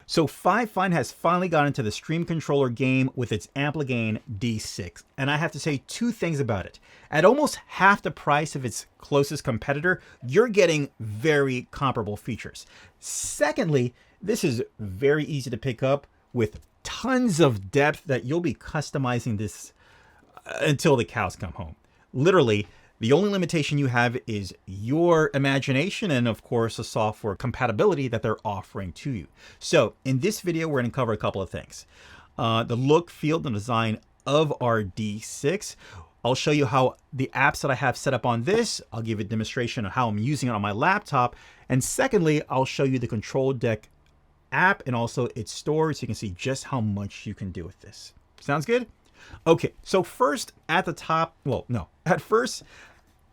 So FIFINE has finally got into the stream controller game with its AmpliGame D6. And I have to say two things about it. At almost half the price of its closest competitor, you're getting very comparable features. Secondly, this is very easy to pick up with tons of depth that you'll be customizing this until the cows come home. Literally, the only limitation you have is your imagination and, of course, the software compatibility that they're offering to you. So in this video, we're going to cover a couple of things. The look, feel, and design of our D6. I'll show you how the apps that I have set up on this. I'll give a demonstration of how I'm using it on my laptop. And secondly, I'll show you the control deck app and also its storage so you can see just how much you can do with this. Sounds good? Okay, so first at the top, well, no, at first,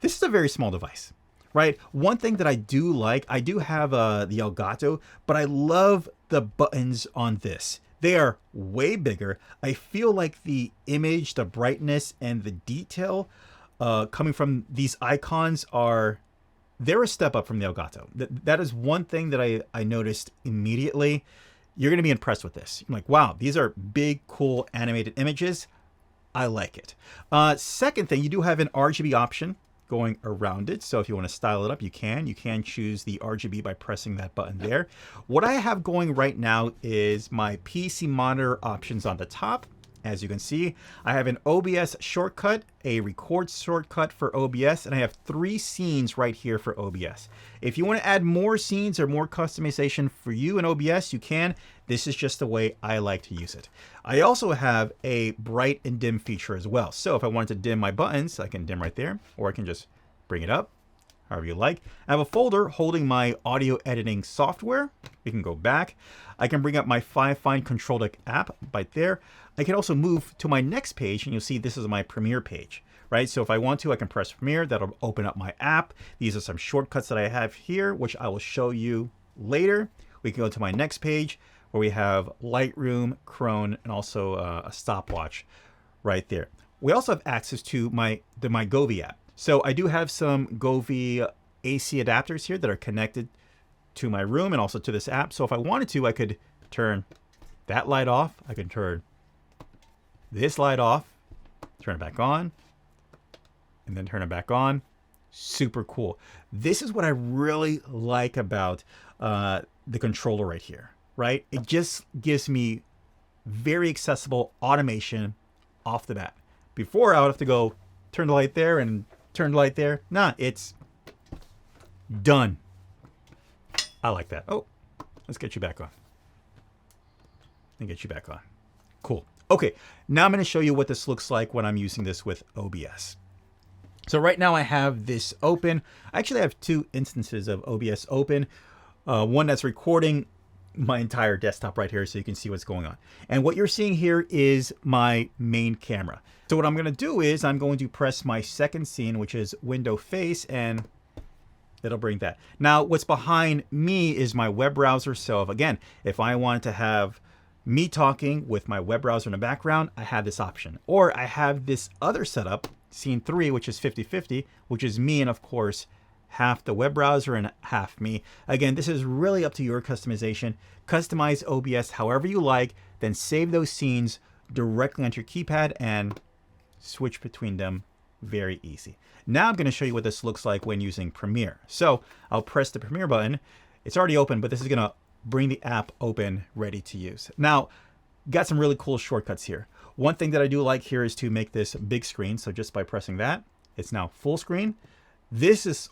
this is a very small device, right? One thing that I do like, I do have the Elgato, but I love the buttons on this. They are way bigger. I feel like the image, the brightness, and the detail coming from these icons they're a step up from the Elgato. That is one thing that I noticed immediately. You're going to be impressed with this. I'm like, wow, these are big, cool animated images. I like it. Second thing, you do have an RGB option going around it. So if you want to style it up, you can. You can choose the RGB by pressing that button there. What I have going right now is my PC monitor options on the top. As you can see, I have an OBS shortcut, a record shortcut for OBS, and I have 3 scenes right here for OBS. If you want to add more scenes or more customization for you in OBS, you can. This is just the way I like to use it. I also have a bright and dim feature as well. So if I wanted to dim my buttons, I can dim right there, or I can just bring it up, however you like. I have a folder holding my audio editing software. We can go back. I can bring up my FIFINE Control Deck app right there. I can also move to my next page, and you'll see this is my Premiere page, right? So if I want to, I can press Premiere. That'll open up my app. These are some shortcuts that I have here, which I will show you later. We can go to my next page where we have Lightroom, Chrome, and also a stopwatch right there. We also have access to my Govee app. So I do have some Govee AC adapters here that are connected to my room and also to this app. So if I wanted to, I could turn that light off. I could turn this light off, turn it back on, and then turn it back on. Super cool. This is what I really like about the controller right here, right? It just gives me very accessible automation off the bat. Before, I would have to go turn the light there and turn the light there. Nah, it's done. I like that. Oh, let's get you back on. And get you back on. Cool. Okay, now I'm going to show you what this looks like when I'm using this with OBS. So right now I have this open. I actually have 2 instances of OBS open. One that's recording my entire desktop right here so you can see what's going on. And what you're seeing here is my main camera. So what I'm going to do is I'm going to press my second scene, which is window face, and it'll bring that. Now, what's behind me is my web browser. So if I wanted to have me talking with my web browser in the background, I have this option. Or I have this other setup, scene 3, which is 50-50, which is me and, of course, half the web browser and half me. Again, this is really up to your customization. Customize OBS however you like, then save those scenes directly onto your keypad and switch between them. Very easy. Now I'm going to show you what this looks like when using Premiere. So I'll press the Premiere button. It's already open, but this is going to bring the app open, ready to use. Now, got some really cool shortcuts here. One thing that I do like here is to make this big screen. So just by pressing that, it's now full screen. This is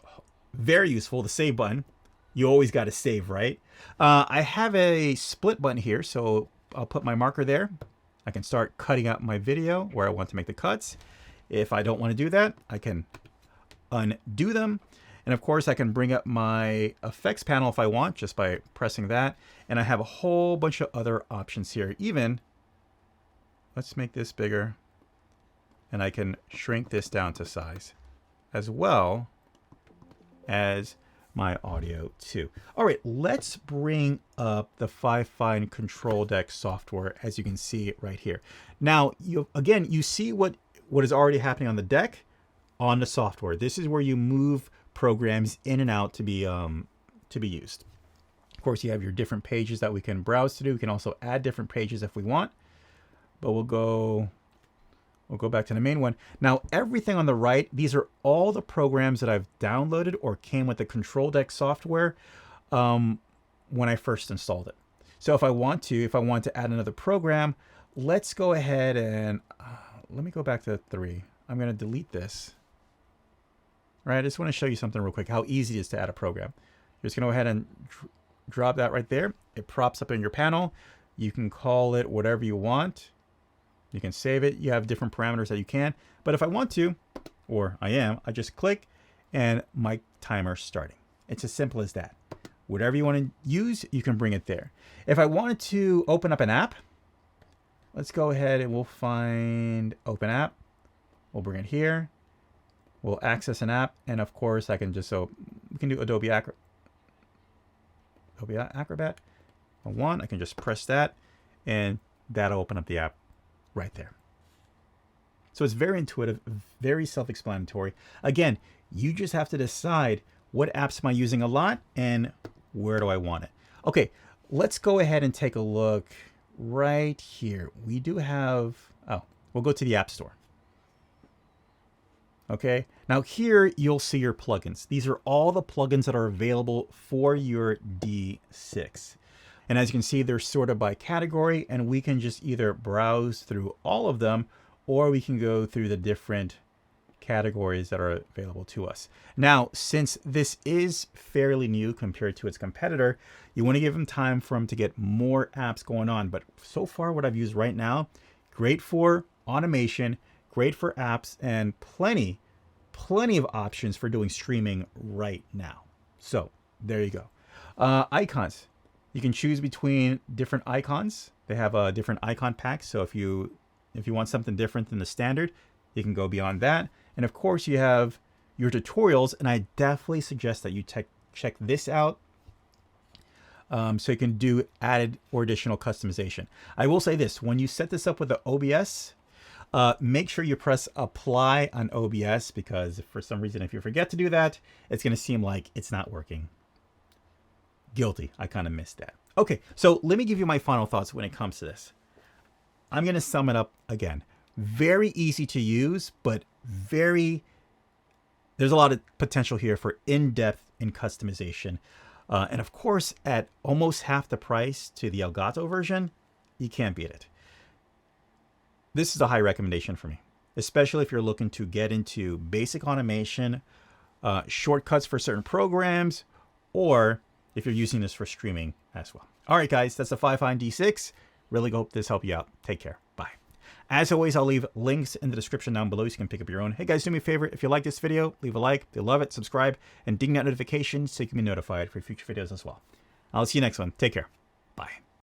very useful, the save button. You always got to save, right? I have a split button here, so I'll put my marker there. I can start cutting out my video where I want to make the cuts. If I don't want to do that, I can undo them. And of course, I can bring up my effects panel if I want, just by pressing that. And I have a whole bunch of other options here. Even, let's make this bigger. And I can shrink this down to size, as well as my audio too. All right, let's bring up the FIFINE Control Deck software, as you can see right here. Now, you see what is already happening on the deck on the software. This is where you move programs in and out to be used. course, you have your different pages that we can browse to do. We can also add different pages if we want, but we'll go back to the main one. Now, everything on the right, these are all the programs that I've downloaded or came with the Control Deck software when I first installed it. So if I want to add another program, let's go ahead and let me go back to 3. I'm going to delete this. Right, I just want to show you something real quick, how easy it is to add a program. You're just going to go ahead and drop that right there. It props up in your panel. You can call it whatever you want. You can save it. You have different parameters that you can. But if I want to, or I just click and my timer's starting. It's as simple as that. Whatever you want to use, you can bring it there. If I wanted to open up an app, let's go ahead and we'll find Open App. We'll bring it here. We'll access an app, and of course I can just, we can do Adobe Acrobat. I can just press that, and that'll open up the app right there. So it's very intuitive, very self-explanatory. Again, you just have to decide what apps am I using a lot, and where do I want it. Okay, let's go ahead and take a look right here. We do have, we'll go to the App Store. Okay, now here you'll see your plugins. These are all the plugins that are available for your D6. And as you can see, they're sorted by category, and we can just either browse through all of them, or we can go through the different categories that are available to us. Now, since this is fairly new compared to its competitor, you want to give them time for them to get more apps going on. But so far, what I've used right now, great for automation, great for apps, and plenty of options for doing streaming right now. So there you go. Icons. You can choose between different icons. They have a different icon pack. So if you want something different than the standard, you can go beyond that. And of course you have your tutorials, and I definitely suggest that you check this out so you can do added or additional customization. I will say this, when you set this up with the OBS, make sure you press apply on OBS, because for some reason, if you forget to do that, it's going to seem like it's not working. Guilty. I kind of missed that. Okay, so let me give you my final thoughts when it comes to this. I'm going to sum it up again. Very easy to use, but there's a lot of potential here for in-depth in customization. And of course, at almost half the price to the Elgato version, you can't beat it. This is a high recommendation for me, especially if you're looking to get into basic automation, shortcuts for certain programs, or if you're using this for streaming as well. All right, guys, that's the FIFINE D6. Really hope this helped you out. Take care. Bye. As always, I'll leave links in the description down below so you can pick up your own. Hey, guys, do me a favor. If you like this video, leave a like. If you love it, subscribe, and ding that notification so you can be notified for future videos as well. I'll see you next one. Take care. Bye.